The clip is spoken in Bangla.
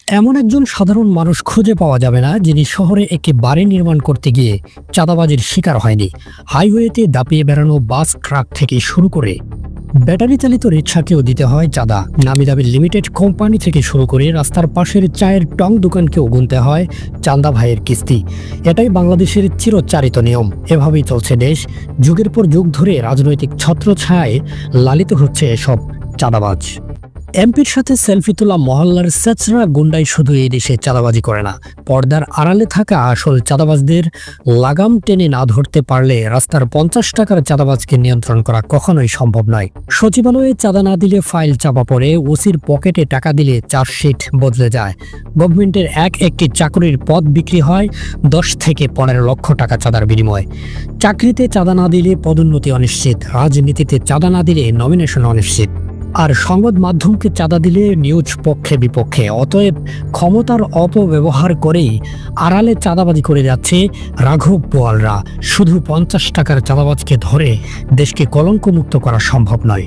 এমন একজন সাধারণ মানুষ খুঁজে পাওয়া যাবে না যিনি শহরে একটি বাড়ি নির্মাণ করতে গিয়ে চাঁদাবাজির শিকার হয়নি। হাইওয়েতে দাপিয়ে বেড়ানো বাস, ট্রাক থেকে শুরু করে ব্যাটারি চালিত রিকশাকেও দিতে হয় চাঁদা। নামি দামি লিমিটেড কোম্পানি থেকে শুরু করে রাস্তার পাশের চায়ের টং দোকানকেও গুনতে হয় চাঁদা ভাইয়ের কিস্তি। এটাই বাংলাদেশের চিরচারিত নিয়ম। এভাবেই চলছে দেশ। যুগের পর যুগ ধরে রাজনৈতিক ছত্রছায়ায় লালিত হচ্ছে এসব চাঁদাবাজ। এমপির সাথে সেলফি তোলা মহল্লার সেচরা গুন্ডাই শুধু এই দেশে চাঁদাবাজি করে না, পর্দার আড়ালে থাকা আসল চাঁদাবাজদের লাগাম টেনে না ধরতে পারলে রাস্তার 50 টাকার চাঁদাবাজকে নিয়ন্ত্রণ করা কখনোই সম্ভব নয়। সচিবালয়ে চাঁদা না দিলে ফাইল চাপা পড়ে, ওসির পকেটে টাকা দিলে চার্জশিট বদলে যায়, গভর্নমেন্টের একটি চাকরির পদ বিক্রি হয় 10 থেকে 15 লক্ষ টাকা চাঁদার বিনিময়ে। চাকরিতে চাঁদা না দিলে পদোন্নতি অনিশ্চিত, রাজনীতিতে চাঁদা না দিলে নমিনেশন অনিশ্চিত, আর সংবাদ মাধ্যমকে চাঁদা দিলে নিউজ পক্ষে বিপক্ষে। অতএব ক্ষমতার অপব্যবহার করেই আড়ালে চাঁদাবাজি করে যাচ্ছে রাঘব বোয়ালরা। শুধু 50 টাকার চাঁদাবাজকে ধরে দেশকে কলঙ্কমুক্ত করা সম্ভব নয়।